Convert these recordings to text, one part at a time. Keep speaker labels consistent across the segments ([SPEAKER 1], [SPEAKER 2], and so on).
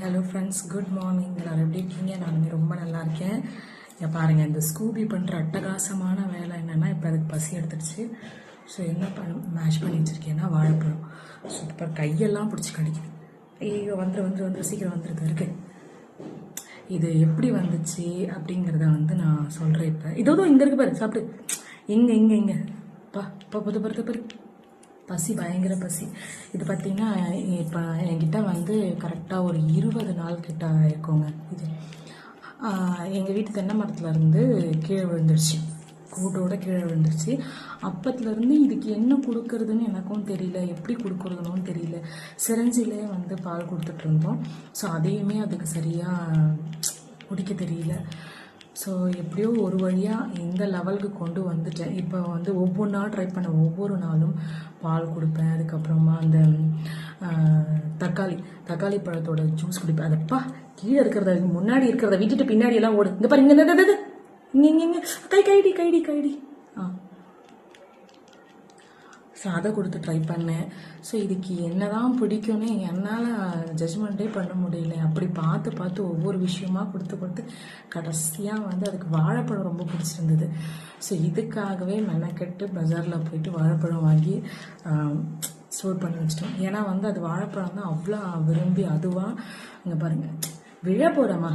[SPEAKER 1] Hello friends, good morning. எல்லோரும் எப்படி இருக்கீங்க? நானுமே ரொம்ப நல்லா இருக்கேன். இங்கே பாருங்கள், இந்த ஸ்கூபி பண்ணுற அட்டகாசமான வேலை என்னென்னா, இப்போ அதுக்கு பசி எடுத்துடுச்சு. ஸோ என்ன மேஷ் பண்ணி வச்சுருக்கேன்னா வாழைப்பழம். ஸோ இப்போ கையெல்லாம் பிடிச்சி கடிக்குது. ஐயோ, வந்துரு சீக்கிரம் வந்துருது இருக்கு. இது எப்படி வந்துச்சு அப்படிங்கிறத நான் சொல்கிறேன். இப்போ இதோ இங்கே இருக்கு பாரு, சாப்பிடு. இங்கே பாரு பசி, பயங்கர பசி. இது பார்த்திங்கன்னா இப்போ என்கிட்ட கரெக்டாக ஒரு 20 நாள் கிட்ட இருக்கோங்க. இது எங்கள் வீட்டு தென்னை மரத்துலேருந்து கீழே விழுந்துருச்சு, கூட்டோட கீழே விழுந்துருச்சு. அப்பத்துலேருந்து இதுக்கு என்ன கொடுக்கறதுன்னு எனக்கும் தெரியல, எப்படி கொடுக்குறதுன்னு தெரியல. சிரஞ்சிலே பால் கொடுத்துட்ருந்தோம். ஸோ அதையுமே அதுக்கு சரியாக குடிக்க தெரியல. ஸோ எப்படியோ ஒரு வழியாக இந்த லெவலுக்கு கொண்டு வந்துட்டேன். இப்போ ஒவ்வொன்றா ட்ரை பண்ண, ஒவ்வொரு நாளும் பால் கொடுப்பேன். அதுக்கப்புறமா அந்த தக்காளி பழத்தோட ஜூஸ் குடிப்பேன். அதப்பா கீழே இருக்கிறத, முன்னாடி இருக்கிறத விட்டுட்டு பின்னாடி எல்லாம் ஓடு. இந்த பாரு, இங்கே கைடி ஸோ அதை கொடுத்து ட்ரை பண்ணேன். ஸோ இதுக்கு என்ன தான் பிடிக்கும்னு என்னால் ஜட்ஜ்மெண்ட்டே பண்ண முடியல. அப்படி பார்த்து ஒவ்வொரு விஷயமா கொடுத்து கடைசியாக அதுக்கு வாழைப்பழம் ரொம்ப பிடிச்சிருந்தது. ஸோ இதுக்காகவே மெனக்கெட்டு பஜாரில் போயிட்டு வாழைப்பழம் வாங்கி ஸ்டோர் பண்ணி வச்சிட்டோம். ஏன்னா அது வாழைப்பழம் தான் அவ்வளோ விரும்பி, அதுவாக இங்கே பாருங்கள் விழ போகிறோமா,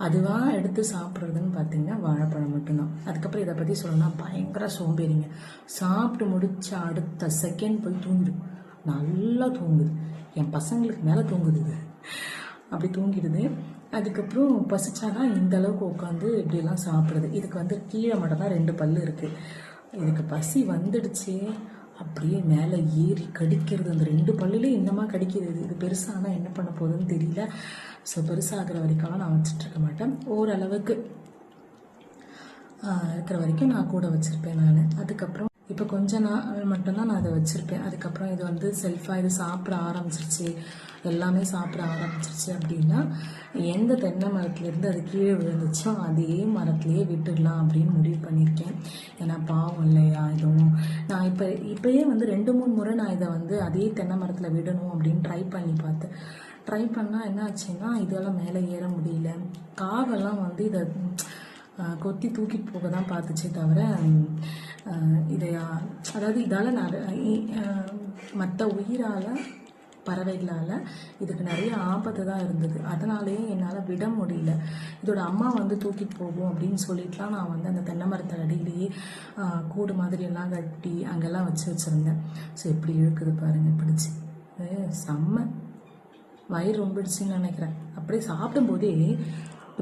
[SPEAKER 1] அதுவாக எடுத்து சாப்பிட்றதுன்னு பார்த்தீங்கன்னா வாழைப்பழம் மட்டும்தான். அதுக்கப்புறம் இதை பற்றி சொல்லணும்னா பயங்கர சோம்பேறிங்க. சாப்பிட்டு முடிச்ச அடுத்த செகண்ட் போய் தூங்கிடு, நல்லா தூங்குது. என் பசங்களுக்கு மேலே தூங்குது, இது அப்படி தூங்கிடுது. அதுக்கப்புறம் பசிச்சாதான் இந்த அளவுக்கு உட்காந்து இப்படியெல்லாம் சாப்பிடுது. இதுக்கு கீழே மட்டும் தான் 2 பல்லு இருக்குது. இதுக்கு பசி வந்துடுச்சு, அப்படியே மேலே ஏறி கடிக்கிறது. அந்த 2 பல்லுலேயே இன்னமா கடிக்கிறது. இது பெருசானா என்ன பண்ண போகுதுன்னு தெரியல. ஸோ பெருசாகிற வரைக்கும் நான் வச்சிட்ருக்க மாட்டேன். ஓரளவுக்கு இருக்கிற வரைக்கும் நான் கூட வச்சுருப்பேன் நான். அதுக்கப்புறம் இப்போ கொஞ்ச நாள் மட்டும்தான் நான் அதை வச்சுருப்பேன். அதுக்கப்புறம் இது செல்ஃபாக இது சாப்பிட ஆரம்பிச்சிருச்சு, எல்லாமே சாப்பிட ஆரம்பிச்சிருச்சு அப்படின்னா எந்த தென்னை மரத்துலேருந்து அது கீழே விழுந்துச்சோ அதே மரத்துலேயே விட்டுடலாம் அப்படின்னு முடிவு பண்ணியிருக்கேன். ஏன்னா பாவம் இல்லையா இதுவும். நான் இப்போயே 2-3 முறை நான் இதை அதே தென்னை மரத்தில் விடணும் அப்படின்னு ட்ரை பண்ணால் என்ன ஆச்சுன்னா இதெல்லாம் மேலே ஏற முடியல. காவெல்லாம் இதை கொத்தி தூக்கிட்டு போக தான் பார்த்துச்சே தவிர இதால் மற்ற உயிரால், பறவைகளால் இதுக்கு நிறைய ஆபத்து தான் இருந்தது. அதனாலேயே என்னால் விட முடியல. இதோட அம்மா தூக்கிட்டு போகும் அப்படின்னு சொல்லிட்டுலாம் நான் அந்த தென்னை மரத்தை அடியிலேயே கூடு மாதிரியெல்லாம் கட்டி அங்கெல்லாம் வச்சுருந்தேன். ஸோ எப்படி இழுக்குது பாருங்கள், பிடிச்சி செம்ம வயிறு ரொம்பிடுச்சுன்னு நினைக்கிறேன். அப்படியே சாப்பிடும்போதே இது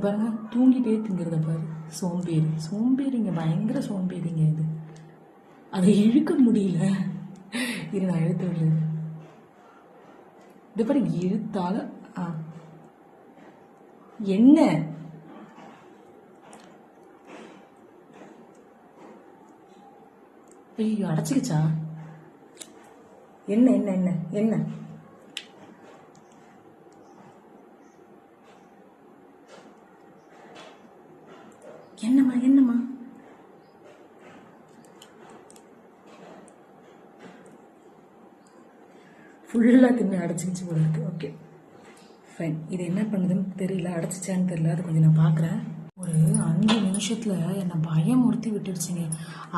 [SPEAKER 1] பாருங்க, தூங்கிட்டே திங்கிறத பாரு. சோம்பேறிங்க, பயங்கர சோம்பேறிங்க. இது அதை இழுக்க முடியல. இது நான் இழுத்து விடுறது. இது பாருங்க, இழுத்தால என்ன ஐயோ அடைச்சிக்கிச்சா? என்ன என்ன என்ன என்ன என்னம்மா ஃபுல்லாக தின்னு அடைச்சிக்கிச்சு போல இருக்கு. Okay fine. இது என்ன பண்ணுதுன்னு தெரியல, அடைச்சிச்சான்னு தெரியல. அது கொஞ்சம் நான் பார்க்குறேன். ஒரு 5 நிமிஷத்தில் என்னை பயமுறுத்தி விட்டுடுச்சுங்க.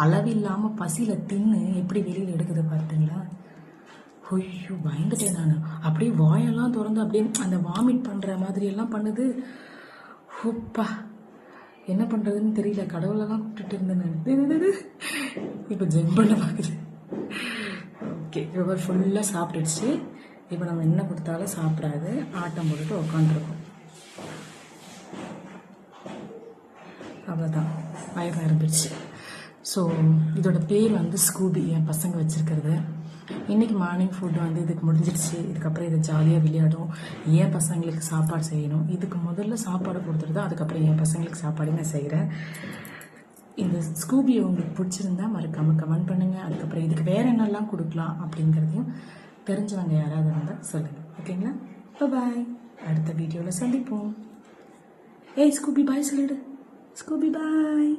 [SPEAKER 1] அளவில்லாமல் பசியில் தின்னு எப்படி வெளியில் எடுக்குது பார்த்தீங்களா? ஐயோ பயந்துட்டேன் நான். அப்படியே வாயெல்லாம் திறந்து அப்படியே அந்த வாமிட் பண்ணுற மாதிரியெல்லாம் பண்ணுது. ஹோப்பா, என்ன பண்ணுறதுன்னு தெரியல. கடவுளெல்லாம் கூப்பிட்டுட்டு இருந்தேன் நான். இப்போ ஜெம் பண்ண பார்க்குது. ஓகே, இப்போ ஃபுல்லாக சாப்பிட்டுடுச்சு. இப்போ நம்ம என்ன கொடுத்தாலும் சாப்பிடாது, ஆட்டம் போட்டுட்டு உட்காந்துருக்கோம். அவ்வளோதான், வயிறு நிரம்பிடுச்சு. ஸோ இதோட பேர் ஸ்கூபி, என் பசங்க வச்சுருக்கிறது. இன்றைக்கி மார்னிங் ஃபுட்டு இதுக்கு முடிஞ்சிடுச்சு. இதுக்கப்புறம் இதை ஜாலியாக விளையாடும். என் பசங்களுக்கு சாப்பாடு செய்யணும். இதுக்கு முதல்ல சாப்பாடு கொடுத்துட்டு தான் அதுக்கப்புறம் என் பசங்களுக்கு சாப்பாடு நான் செய்கிறேன். இந்த ஸ்கூபியை உங்களுக்கு பிடிச்சிருந்தா மறக்காமல் கமெண்ட் பண்ணுங்கள். அதுக்கப்புறம் இதுக்கு வேறு என்னெல்லாம் கொடுக்கலாம் அப்படிங்கிறதையும் தெரிஞ்சவங்க யாராவது இருந்தால் சொல்லுங்கள். ஓகேங்களா? பாய், அடுத்த வீடியோவில் சந்திப்போம். ஏய் ஸ்கூபி பாய் சொல்லிடு. ஸ்கூபி பாய்.